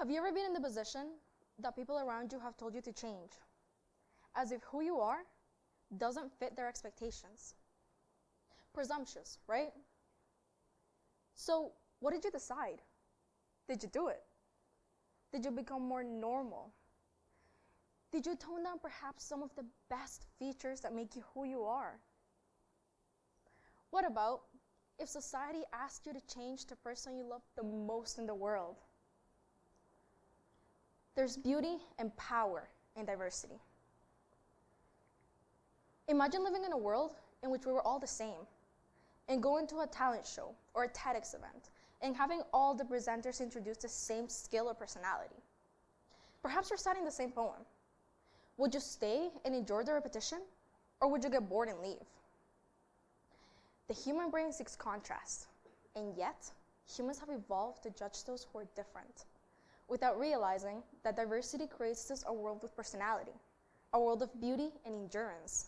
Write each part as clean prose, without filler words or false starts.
Have you ever been in the position that people around you have told you to change, as if who you are doesn't fit their expectations? Presumptuous, right? So, what did you decide? Did you do it? Did you become more normal? Did you tone down perhaps some of the best features that make you who you are? What about if society asked you to change the person you love the most in the world? There's beauty and power in diversity. Imagine living in a world in which we were all the same, and going to a talent show or a TEDx event and having all the presenters introduce the same skill or personality. Perhaps reciting the same poem. Would you stay and enjoy the repetition, or would you get bored and leave? The human brain seeks contrast, and yet humans have evolved to judge those who are different, without realizing that diversity creates us a world with personality, a world of beauty and endurance.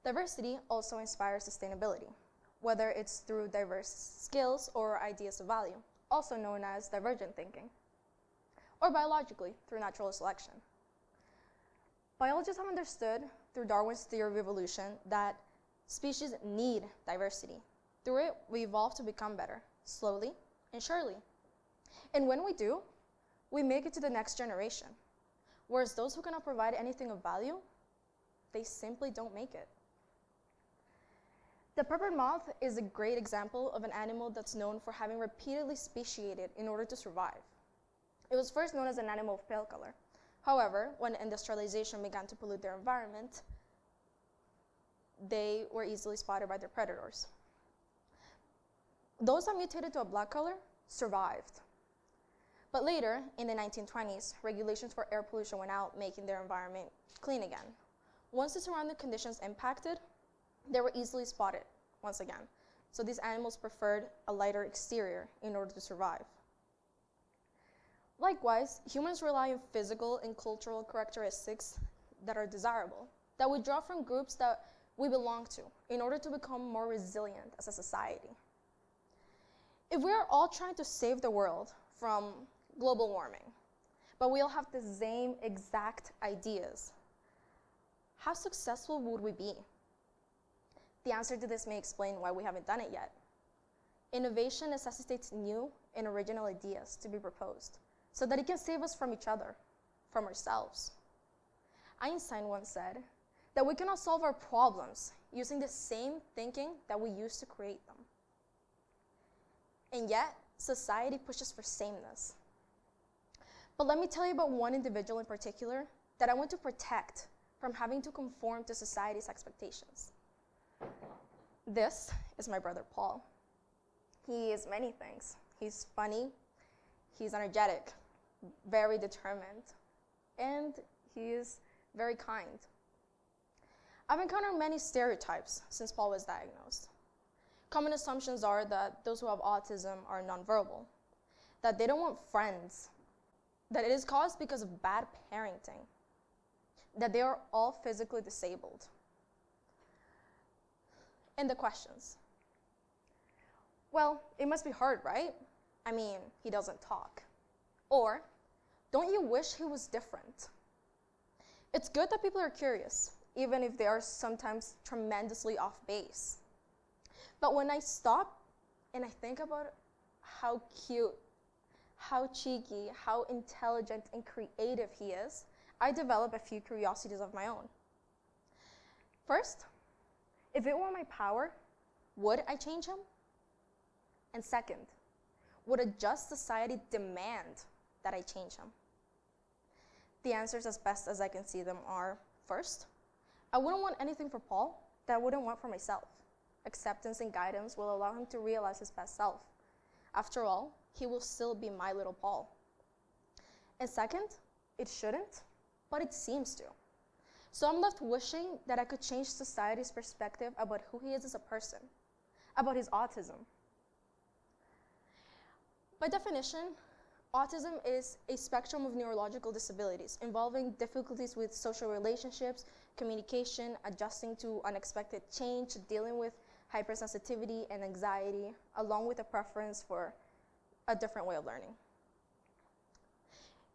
Diversity also inspires sustainability, whether it's through diverse skills or ideas of value, also known as divergent thinking, or biologically through natural selection. Biologists have understood through Darwin's theory of evolution that species need diversity. Through it, we evolve to become better, slowly and surely. And when we do, we make it to the next generation, whereas those who cannot provide anything of value, they simply don't make it. The purple moth is a great example of an animal that's known for having repeatedly speciated in order to survive. It was first known as an animal of pale color. However, when industrialization began to pollute their environment, they were easily spotted by their predators. Those that mutated to a black color survived. But later, in the 1920s, regulations for air pollution went out, making their environment clean again. Once the surrounding conditions impacted, they were easily spotted once again. So these animals preferred a lighter exterior in order to survive. Likewise, humans rely on physical and cultural characteristics that are desirable, that we draw from groups that we belong to in order to become more resilient as a society. If we are all trying to save the world from global warming, but we all have the same exact ideas, how successful would we be? The answer to this may explain why we haven't done it yet. Innovation necessitates new and original ideas to be proposed so that it can save us from each other, from ourselves. Einstein once said that we cannot solve our problems using the same thinking that we used to create them. And yet, society pushes for sameness. But let me tell you about one individual in particular that I want to protect from having to conform to society's expectations. This is my brother Paul. He is many things. He's funny, he's energetic, very determined, and he is very kind. I've encountered many stereotypes since Paul was diagnosed. Common assumptions are that those who have autism are nonverbal, that they don't want friends, that it is caused because of bad parenting, that they are all physically disabled. And the questions. Well, it must be hard, right? I mean, he doesn't talk. Or, don't you wish he was different? It's good that people are curious, even if they are sometimes tremendously off base. But when I stop and I think about how cute, how cheeky, how intelligent and creative he is, I develop a few curiosities of my own. First, if it were my power, would I change him? And second, would a just society demand that I change him? The answers, as best as I can see them, are, first, I wouldn't want anything for Paul that I wouldn't want for myself. Acceptance and guidance will allow him to realize his best self. After all, he will still be my little Paul. And second, it shouldn't, but it seems to. So I'm left wishing that I could change society's perspective about who he is as a person, about his autism. By definition, autism is a spectrum of neurological disabilities involving difficulties with social relationships, communication, adjusting to unexpected change, dealing with hypersensitivity and anxiety, along with a preference for a different way of learning.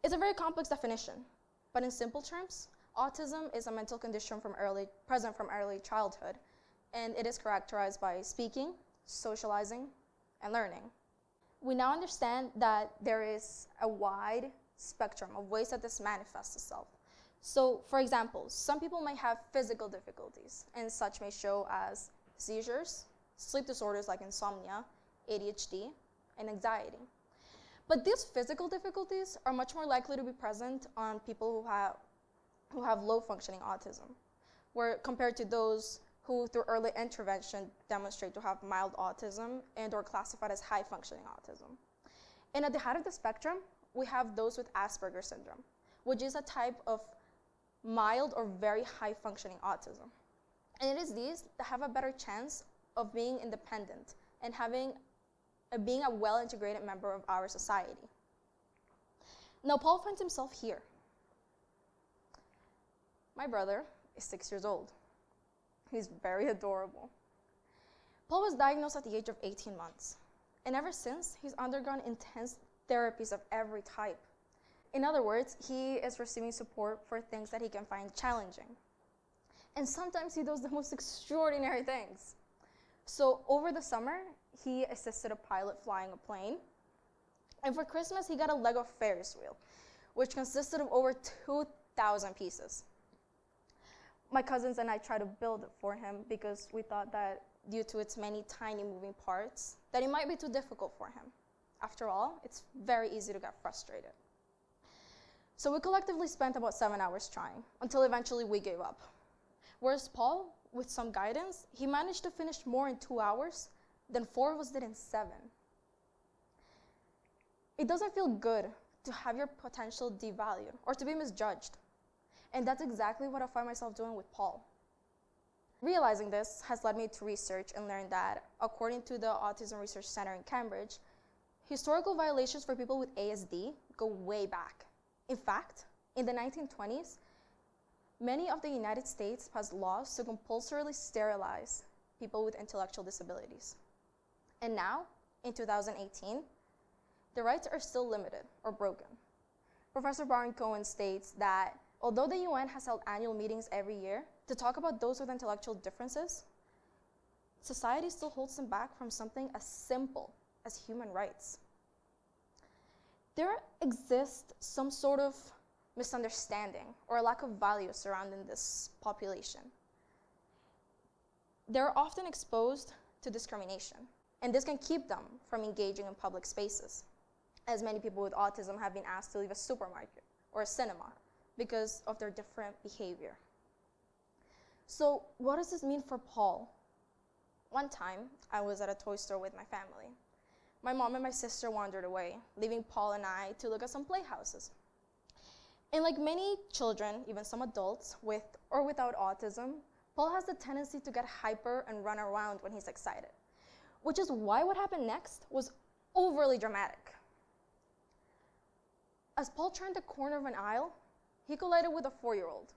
It's a very complex definition, but in simple terms, autism is a mental condition present from early childhood, and it is characterized by speaking, socializing, and learning. We now understand that there is a wide spectrum of ways that this manifests itself. So, for example, some people might have physical difficulties, and such may show as seizures, sleep disorders like insomnia, ADHD, and anxiety. But these physical difficulties are much more likely to be present on people who have low-functioning autism, where compared to those who, through early intervention, demonstrate to have mild autism and or classified as high-functioning autism. And at the height of the spectrum, we have those with Asperger's syndrome, which is a type of mild or very high-functioning autism. And it is these that have a better chance of being independent and being a well-integrated member of our society. Now, Paul finds himself here. My brother is 6 years old. He's very adorable. Paul was diagnosed at the age of 18 months, and ever since, he's undergone intense therapies of every type. In other words, he is receiving support for things that he can find challenging. And sometimes he does the most extraordinary things. So over the summer, he assisted a pilot flying a plane. And for Christmas, he got a Lego Ferris wheel, which consisted of over 2,000 pieces. My cousins and I tried to build it for him because we thought that due to its many tiny moving parts, that it might be too difficult for him. After all, it's very easy to get frustrated. So we collectively spent about 7 hours trying, until eventually we gave up. Whereas Paul, with some guidance, he managed to finish more in 2 hours than 4 of us did in 7. It doesn't feel good to have your potential devalued or to be misjudged. And that's exactly what I find myself doing with Paul. Realizing this has led me to research and learn that, according to the Autism Research Center in Cambridge, historical violations for people with ASD go way back. In fact, in the 1920s, many of the United States passed laws to compulsorily sterilize people with intellectual disabilities. And now, in 2018, the rights are still limited or broken. Professor Baron Cohen states that although the UN has held annual meetings every year to talk about those with intellectual differences, society still holds them back from something as simple as human rights. There exists some sort of misunderstanding or a lack of value surrounding this population. They're often exposed to discrimination, and this can keep them from engaging in public spaces, as many people with autism have been asked to leave a supermarket or a cinema because of their different behavior. So what does this mean for Paul? One time, I was at a toy store with my family. My mom and my sister wandered away, leaving Paul and I to look at some playhouses. And like many children, even some adults with or without autism, Paul has the tendency to get hyper and run around when he's excited, which is why what happened next was overly dramatic. As Paul turned the corner of an aisle, he collided with a 4-year-old.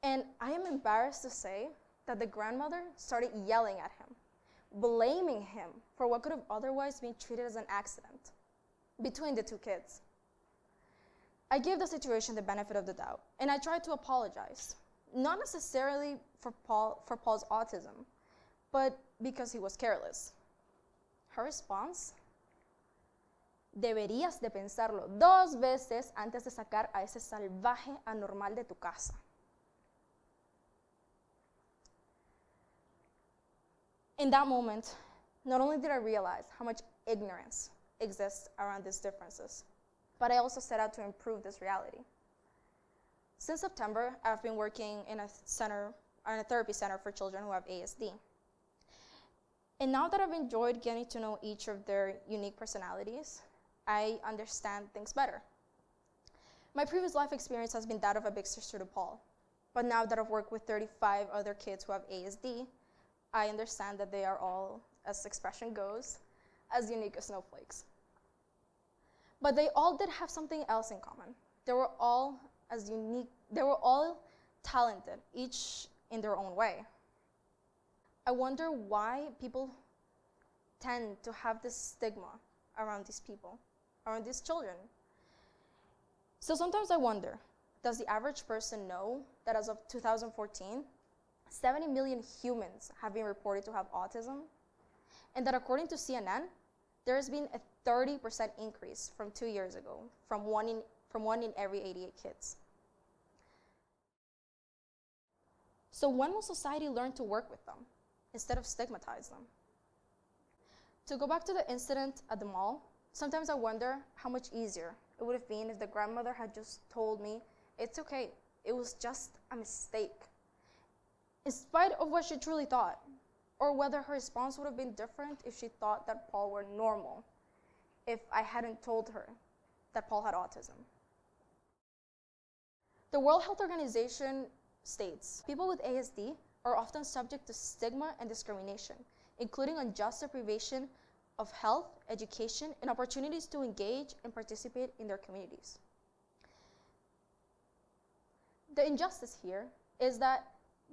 And I am embarrassed to say that the grandmother started yelling at him, blaming him for what could have otherwise been treated as an accident between the two kids. I gave the situation the benefit of the doubt, and I tried to apologize, not necessarily for Paul's autism, but because he was careless. Her response: deberías de pensarlo 2 veces antes de sacar a ese salvaje anormal de tu casa. In that moment, not only did I realize how much ignorance exists around these differences, but I also set out to improve this reality. Since September, I've been working in a therapy center for children who have ASD. And now that I've enjoyed getting to know each of their unique personalities, I understand things better. My previous life experience has been that of a big sister to Paul, but now that I've worked with 35 other kids who have ASD, I understand that they are all, as the expression goes, as unique as snowflakes. But they all did have something else in common. They were all as unique, they were all talented, each in their own way. I wonder why people tend to have this stigma around these people, around these children. So sometimes I wonder, does the average person know that as of 2014, 70 million humans have been reported to have autism? And that according to CNN, there has been a 30% increase from 2 years ago, from one in every 88 kids. So when will society learn to work with them instead of stigmatize them? To go back to the incident at the mall, sometimes I wonder how much easier it would have been if the grandmother had just told me, it's okay, it was just a mistake, in spite of what she truly thought, or whether her response would have been different if she thought that Paul were normal, if I hadn't told her that Paul had autism. The World Health Organization states, people with ASD are often subject to stigma and discrimination, including unjust deprivation of health, education, and opportunities to engage and participate in their communities. The injustice here is that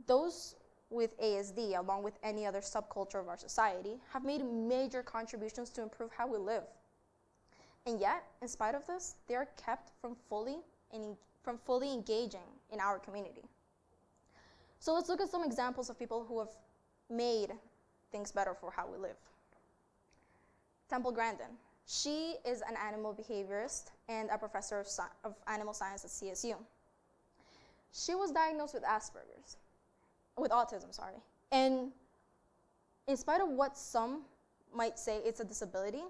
those with ASD, along with any other subculture of our society, have made major contributions to improve how we live. And yet, in spite of this, they are kept from fully engaging in our community. So let's look at some examples of people who have made things better for how we live. Temple Grandin. She is an animal behaviorist and a professor of animal science at CSU. She was diagnosed with autism. And in spite of what some might say it's a disability,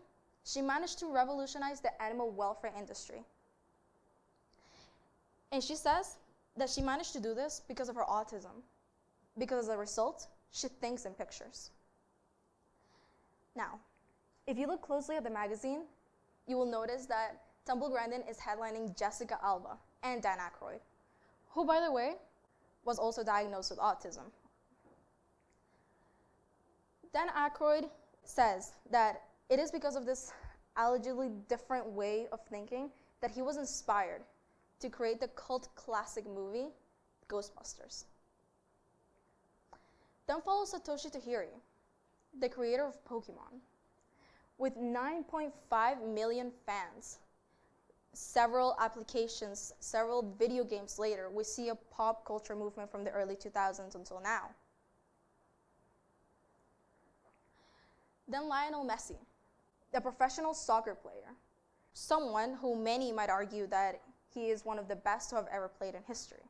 she managed to revolutionize the animal welfare industry. And she says that she managed to do this because of her autism, because as a result, she thinks in pictures. Now, if you look closely at the magazine, you will notice that Temple Grandin is headlining Jessica Alba and Dan Aykroyd, who, by the way, was also diagnosed with autism. Dan Aykroyd says that it is because of this allegedly different way of thinking that he was inspired to create the cult classic movie, Ghostbusters. Then follows Satoshi Tajiri, the creator of Pokemon. With 9.5 million fans, several applications, several video games later, we see a pop culture movement from the early 2000s until now. Then Lionel Messi, the professional soccer player, someone who many might argue that he is one of the best to have ever played in history.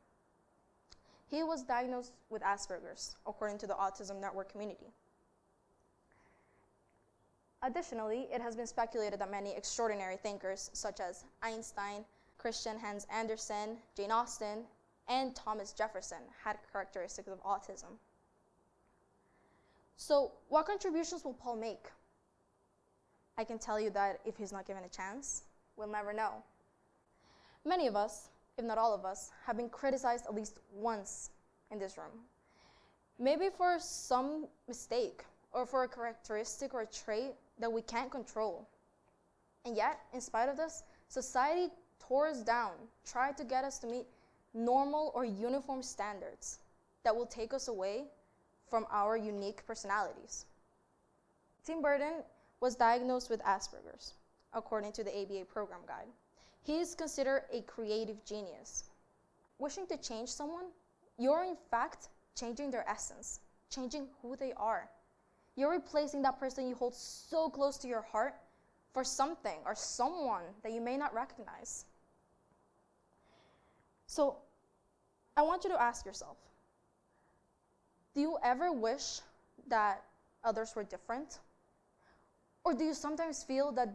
He was diagnosed with Asperger's, according to the Autism Network community. Additionally, it has been speculated that many extraordinary thinkers, such as Einstein, Christian Hans Andersen, Jane Austen, and Thomas Jefferson, had characteristics of autism. So, what contributions will Paul make? I can tell you that if he's not given a chance, we'll never know. Many of us, if not all of us, have been criticized at least once in this room. Maybe for some mistake, or for a characteristic or a trait that we can't control. And yet, in spite of this, society tore us down, tried to get us to meet normal or uniform standards that will take us away from our unique personalities. Tim Burton was diagnosed with Asperger's, according to the ABA program guide. He is considered a creative genius. Wishing to change someone, you're in fact changing their essence, changing who they are. You're replacing that person you hold so close to your heart for something or someone that you may not recognize. So, I want you to ask yourself, do you ever wish that others were different? Or do you sometimes feel that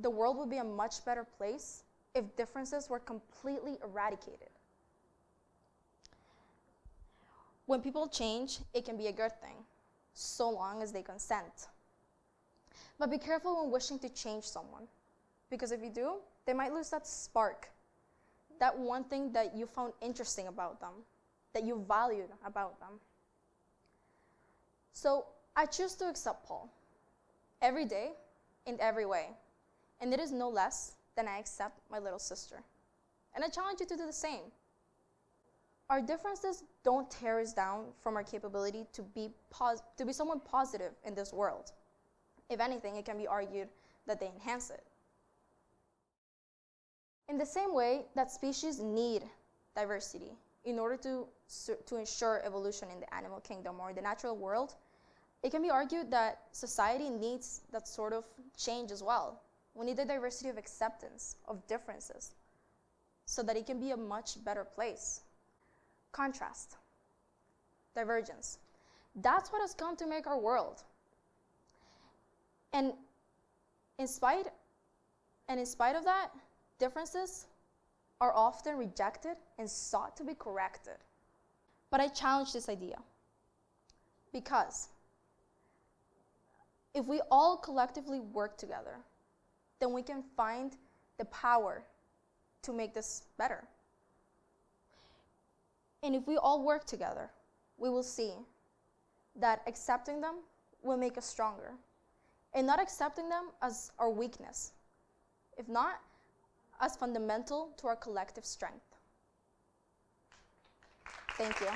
the world would be a much better place if differences were completely eradicated? When people change, it can be a good thing, so long as they consent. But be careful when wishing to change someone, because if you do, they might lose that spark, that one thing that you found interesting about them, that you valued about them. So I choose to accept Paul every day in every way, and it is no less than I accept my little sister. And I challenge you to do the same. Our differences don't tear us down from our capability to be someone positive in this world. If anything, it can be argued that they enhance it. In the same way that species need diversity in order to ensure evolution in the animal kingdom or the natural world, it can be argued that society needs that sort of change as well. We need the diversity of acceptance of differences so that it can be a much better place. Contrast, divergence. That's what has come to make our world. And in spite of that, differences are often rejected and sought to be corrected. But I challenge this idea because if we all collectively work together, then we can find the power to make this better. And if we all work together, we will see that accepting them will make us stronger, and not accepting them as our weakness, if not as fundamental to our collective strength. Thank you.